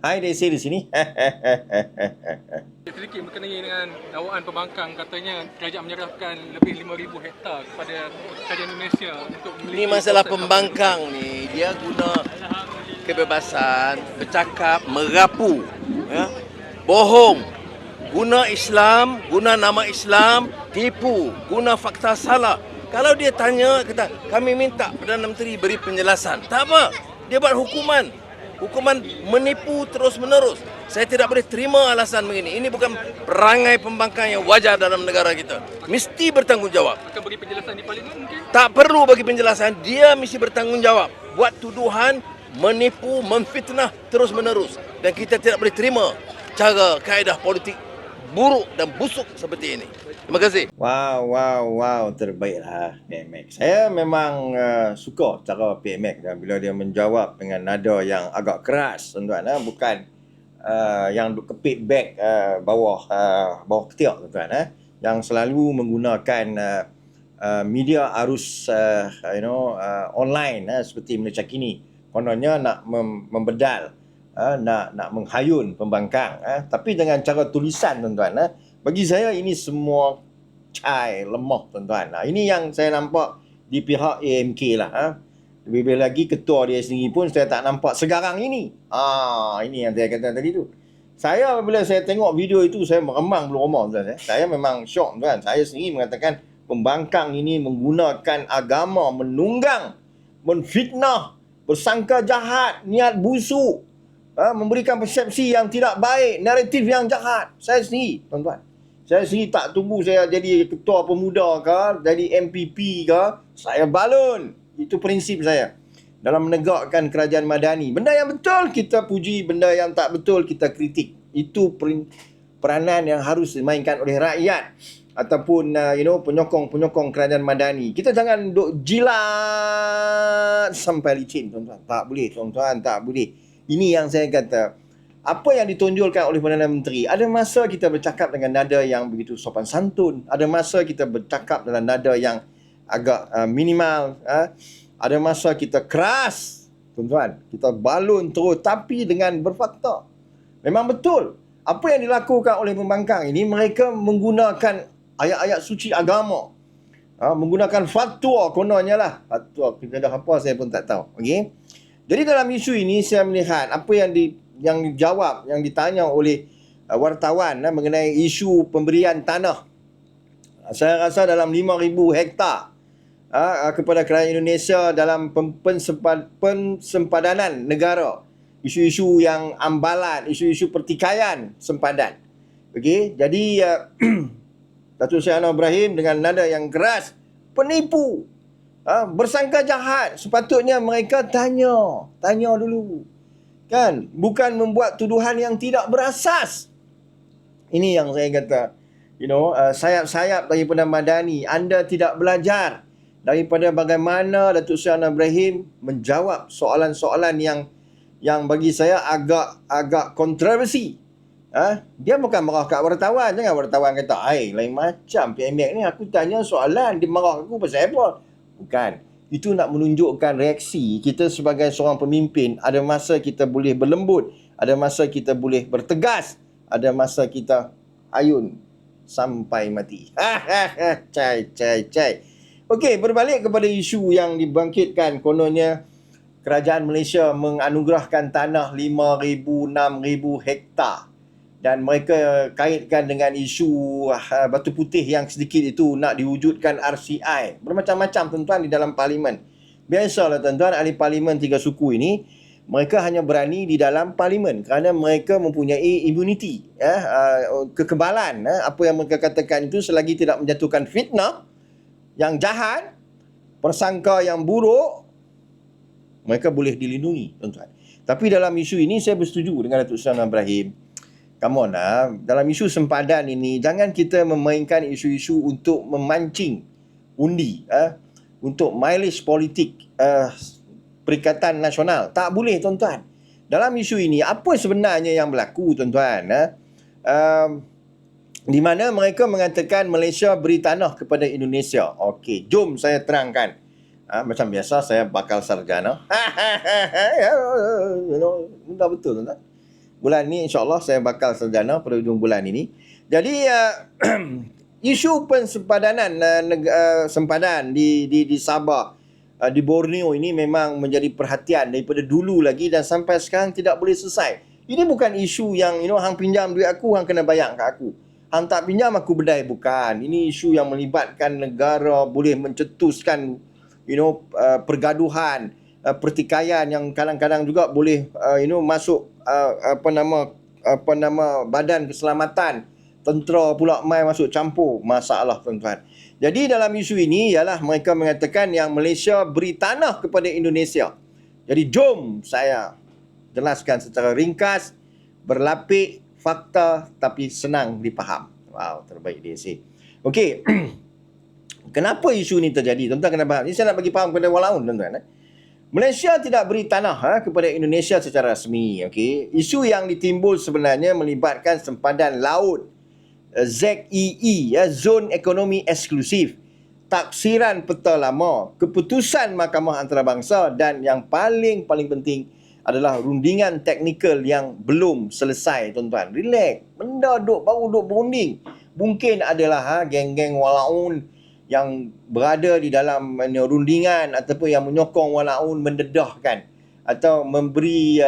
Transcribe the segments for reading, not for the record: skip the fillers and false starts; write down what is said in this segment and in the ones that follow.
Hai Desi di sini. Sedikit berkenaan dengan dakwaan pembangkang, katanya kerajaan menyerahkan lebih 5,000 hektar kepada kerajaan Indonesia untuk Ini memiliki masalah kawasan pembangkang ni, dia guna kebebasan bercakap, merapu, ya, bohong, guna Islam, guna nama Islam, tipu, guna fakta salah. Kalau dia tanya, kata kami minta Perdana Menteri beri penjelasan. Tak apa, dia buat hukuman. Hukuman menipu terus menerus. Saya tidak boleh terima alasan begini. Ini bukan perangai pembangkang yang wajar dalam negara kita. Mesti bertanggungjawab. akan beri penjelasan di parlimen mungkin. Tak perlu bagi penjelasan, dia mesti bertanggungjawab. Buat tuduhan, menipu, memfitnah terus menerus. Dan kita tidak boleh terima cara kaedah politik buruk dan busuk seperti ini. Terima kasih. Wow, terbaiklah PMX. Saya memang suka cara PMX bila dia menjawab dengan nada yang agak keras, tuan-tuan. Bukan yang duk kepit beg bawah ketiak, tuan-tuan. Yang selalu menggunakan media arus online seperti Malaysia Kini. Kononnya nak membedal, nak menghayun pembangkang, tapi dengan cara tulisan, tuan-tuan. Bagi saya ini semua cai lemah, tuan-tuan. Ini yang saya nampak di pihak AMK lah. Lebih lagi ketua dia sendiri pun saya tak nampak sekarang ini. Ini yang saya kata tadi tu. Saya bila saya tengok video itu, saya meremang bulu roma, tuan-tuan. Saya memang syok, tuan. Saya sendiri mengatakan pembangkang ini menggunakan agama, menunggang, menfitnah, bersangka jahat, niat busuk, memberikan persepsi yang tidak baik, naratif yang jahat. Saya sendiri, tuan-tuan. Saya sendiri tak tunggu saya jadi ketua pemuda ke, jadi MPP ke, saya balun. Itu prinsip saya dalam menegakkan kerajaan madani. Benda yang betul kita puji, benda yang tak betul kita kritik. Itu peranan yang harus dimainkan oleh rakyat ataupun penyokong-penyokong kerajaan madani. Kita jangan duk jilat sampai licin, tuan-tuan. Tak boleh, tuan-tuan, tak boleh. Ini yang saya kata. Apa yang ditonjolkan oleh Perdana Menteri, ada masa kita bercakap dengan nada yang begitu sopan santun, ada masa kita bercakap dalam nada yang agak minimal, ada masa kita keras, tuan-tuan, kita balun terus, tapi dengan berfakta. Memang betul apa yang dilakukan oleh pembangkang ini, mereka menggunakan ayat-ayat suci agama, menggunakan fatwa kononnya lah. Fatwa kita dah apa saya pun tak tahu. Okey. Jadi dalam isu ini saya melihat apa yang dijawab, yang ditanya oleh wartawan mengenai isu pemberian tanah. Saya rasa dalam 5,000 hektar kepada kerajaan Indonesia dalam pensempadanan negara. Isu-isu yang ambalan, isu-isu pertikaian sempadan. Okey, jadi Datuk Seri Anwar Ibrahim dengan nada yang keras, penipu, bersangka jahat. Sepatutnya mereka tanya dulu. Kan, bukan membuat tuduhan yang tidak berasas. Ini yang saya kata, sayap-sayap daripada madani. Anda tidak belajar daripada bagaimana Datuk Seri Anwar Ibrahim menjawab soalan-soalan yang bagi saya agak kontroversi. Dia bukan marah kat wartawan. Jangan wartawan kata, lain macam PMX ni, aku tanya soalan, dia marah aku pasal apa? Bukan. Itu nak menunjukkan reaksi kita sebagai seorang pemimpin. Ada masa kita boleh berlembut, ada masa kita boleh bertegas, ada masa kita ayun sampai mati. Cai. Okey, berbalik kepada isu yang dibangkitkan, kononnya kerajaan Malaysia menganugerahkan tanah 5,000, 6,000 hektar. Dan mereka kaitkan dengan isu batu putih yang sedikit itu nak diwujudkan RCI. Bermacam-macam, tuan-tuan, di dalam parlimen. Biasalah, tuan-tuan, ahli parlimen tiga suku ini, mereka hanya berani di dalam parlimen kerana mereka mempunyai immunity, kekebalan. Apa yang mereka katakan itu selagi tidak menjatuhkan fitnah yang jahat, persangka yang buruk, mereka boleh dilindungi, tuan-tuan. Tapi dalam isu ini saya bersetuju dengan Datuk Seri Anwar Ibrahim. Come on, dalam isu sempadan ini, jangan kita memainkan isu-isu untuk memancing undi, untuk mileage politik Perikatan Nasional. Tak boleh, tuan-tuan. Dalam isu ini, apa sebenarnya yang berlaku, tuan-tuan? Di mana mereka mengatakan Malaysia beri tanah kepada Indonesia. Okey, jom saya terangkan. Macam biasa, saya bakal sarjana. Dah betul, tuan-tuan. Bulan ni insya-Allah saya bakal sarjana pada hujung bulan ini. Jadi isu pensempadanan sempadan di Sabah, di Borneo ini memang menjadi perhatian daripada dulu lagi dan sampai sekarang tidak boleh selesai. Ini bukan isu yang hang pinjam duit aku, hang kena bayar kat aku. Hang tak pinjam aku bedai, bukan. Ini isu yang melibatkan negara, boleh mencetuskan pergaduhan, pertikaian yang kadang-kadang juga boleh masuk badan keselamatan, tentera pula mai masuk campur, masalah tuan-tuan. Jadi dalam isu ini ialah mereka mengatakan yang Malaysia beri tanah kepada Indonesia. Jadi jom saya jelaskan secara ringkas, berlapik, fakta tapi senang dipaham. Wow, terbaik dia sih. Okey. Kenapa isu ni terjadi? Tuan-tuan kena faham. Ini saya nak bagi faham kepada walaun tuan-tuan. Malaysia tidak beri tanah kepada Indonesia secara rasmi. Okey. Isu yang ditimbul sebenarnya melibatkan sempadan laut, ZEE, Zon Ekonomi Eksklusif, taksiran peta lama, keputusan Mahkamah Antarabangsa dan yang paling penting adalah rundingan teknikal yang belum selesai, tuan-tuan. Relax. Benda baru duk berunding. Mungkin adalah geng-geng walaun yang berada di dalam rundingan ataupun yang menyokong walaun mendedahkan atau memberi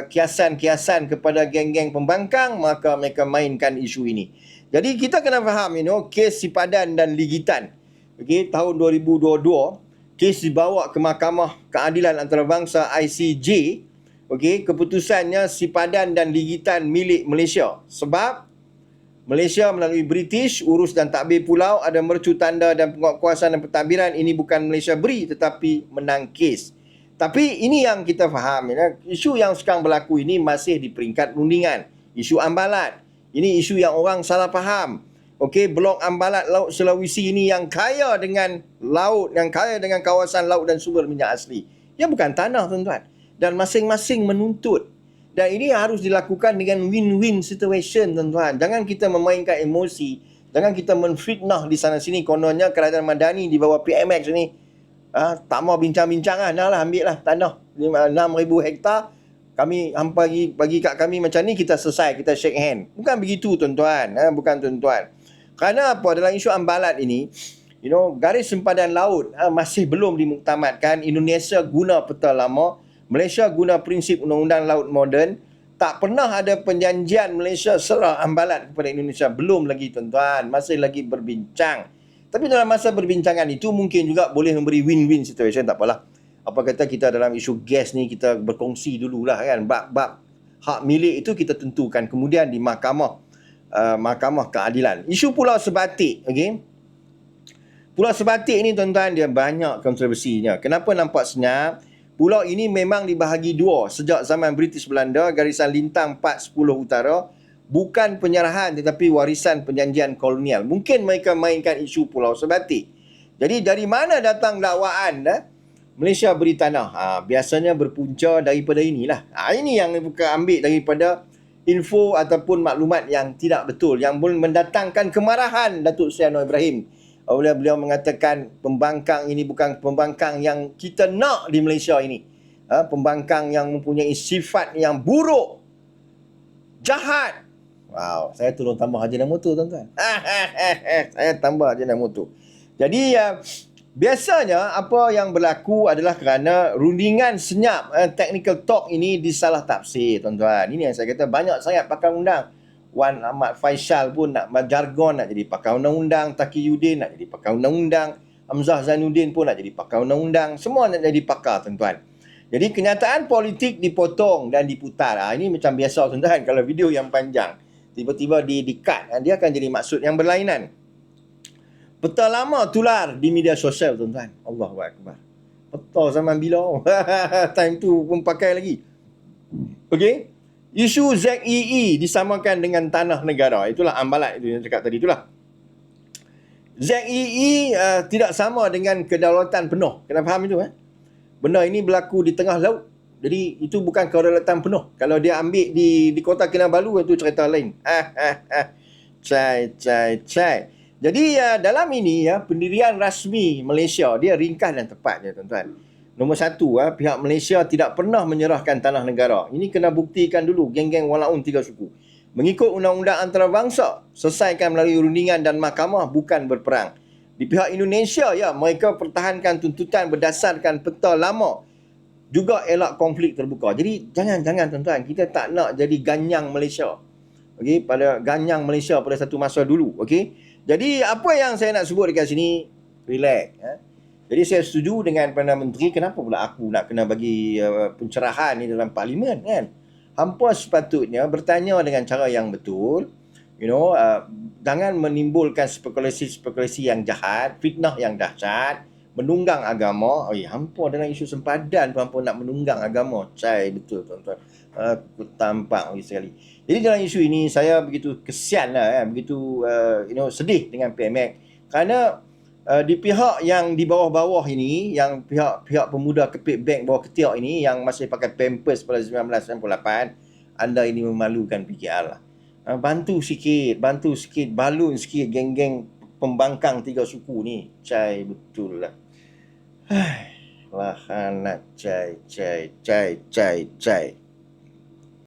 kiasan-kiasan kepada geng-geng pembangkang, maka mereka mainkan isu ini. Jadi kita kena faham kes Sipadan dan Ligitan. Okey, tahun 2022 kes dibawa ke Mahkamah Keadilan Antarabangsa ICJ. Okey, keputusannya Sipadan dan Ligitan milik Malaysia. Sebab Malaysia melalui British urus dan takbir pulau, ada mercu tanda dan penguatkuasaan dan pentadbiran. Ini bukan Malaysia beri tetapi menang kes. Tapi ini yang kita faham, isu yang sekarang berlaku ini masih di peringkat rundingan. Isu Ambalat. Ini isu yang orang salah faham. Okey, blok Ambalat Laut Sulawesi ini yang kaya dengan laut, yang kaya dengan kawasan laut dan sumber minyak asli. Ia bukan tanah, tuan-tuan. Dan masing-masing menuntut. Dan ini harus dilakukan dengan win-win situation, tuan-tuan. Jangan kita memainkan emosi. Jangan kita menfitnah di sana-sini. Kononnya kerajaan Madani di bawah PMX ni, tak mau bincang-bincang lah. Nah lah, ambil lah tanah 6,000 hektar. Kami hampa bagi kat kami macam ni, kita selesai, kita shake hand. Bukan begitu, tuan-tuan. Bukan, tuan-tuan. Kerana apa? Dalam isu Ambalat ini, garis sempadan laut masih belum dimuktamadkan. Indonesia guna peta lama. Malaysia guna prinsip undang-undang laut moden. Tak pernah ada perjanjian Malaysia serah Ambalat kepada Indonesia. Belum lagi, tuan-tuan. Masih lagi berbincang. Tapi dalam masa berbincangan itu mungkin juga boleh memberi win-win situation. Tak apalah. Apa kata kita dalam isu gas ni kita berkongsi dululah kan. Bab hak milik itu kita tentukan kemudian di Mahkamah Keadilan. Isu Pulau Sebatik, okey. Pulau Sebatik ni, tuan-tuan, dia banyak kontroversinya. Kenapa nampak senyap? Pulau ini memang dibahagi dua sejak zaman British Belanda, garisan lintang 410 utara. Bukan penyerahan tetapi warisan perjanjian kolonial. Mungkin mereka mainkan isu Pulau Sebatik. Jadi dari mana datang dakwaan Malaysia beri tanah? Biasanya berpunca daripada inilah. Ini yang bukan ambil daripada info ataupun maklumat yang tidak betul, yang boleh mendatangkan kemarahan Datuk Seri Anwar Ibrahim. Beliau mengatakan pembangkang ini bukan pembangkang yang kita nak di Malaysia ini. Pembangkang yang mempunyai sifat yang buruk, jahat. Wow, saya tolong tambah Haji Namoto, tuan-tuan. Saya tambah Haji Namoto. Jadi biasanya apa yang berlaku adalah kerana rundingan senyap technical talk ini disalah tafsir, tuan-tuan. Ini yang saya kata banyak sangat pakar undang. Wan Ahmad Faisal pun nak jargon, nak jadi pakar undang-undang. Taqiyuddin nak jadi pakar undang-undang. Hamzah Zainuddin pun nak jadi pakar undang-undang. Semua nak jadi pakar, tuan-tuan. Jadi kenyataan politik dipotong dan diputar. Ini macam biasa, tuan-tuan. Kalau video yang panjang tiba-tiba di-cut, dia akan jadi maksud yang berlainan. Peta lama tular di media sosial, tuan-tuan. Allahu Akbar. Peta zaman bila? Time tu pun pakai lagi. Okey. Isu ZEE disamakan dengan tanah negara. Itulah Ambalat itu yang cakap tadi itulah. ZEE tidak sama dengan kedaulatan penuh. Kena faham itu Benda ini berlaku di tengah laut. Jadi itu bukan kedaulatan penuh. Kalau dia ambil di Kota Kinabalu, itu cerita lain. Cai. Jadi dalam ini pendirian rasmi Malaysia, dia ringkas dan tepat, tuan-tuan. Nombor satu, pihak Malaysia tidak pernah menyerahkan tanah negara. Ini kena buktikan dulu, geng-geng walaun tiga suku. Mengikut undang-undang antarabangsa, selesaikan melalui rundingan dan mahkamah, bukan berperang. Di pihak Indonesia, ya, mereka pertahankan tuntutan berdasarkan peta lama. Juga elak konflik terbuka. Jadi, jangan tuan-tuan, kita tak nak jadi ganyang Malaysia. Okey, pada ganyang Malaysia pada satu masa dulu. Okey. Jadi, apa yang saya nak sebut dekat sini, relax. Jadi saya setuju dengan Perdana Menteri, kenapa pula aku nak kena bagi pencerahan ni dalam parlimen kan? Hampa sepatutnya bertanya dengan cara yang betul, jangan menimbulkan spekulasi yang jahat, fitnah yang dahsyat, menunggang agama. Hampa dalam isu sempadan tu hampa nak menunggang agama. Cai betul tuan-tuan. Aku tampak sekali. Jadi dalam isu ini saya begitu kesian lah, begitu sedih dengan PMX kerana di pihak yang di bawah-bawah ini, yang pihak pemuda kepit bank bawah ketiak ini yang masih pakai pampers pada 1998, anda ini memalukan PKR lah. Bantu sikit, balun sikit geng-geng pembangkang tiga suku ni. Cai betul lah. Lah anak cai.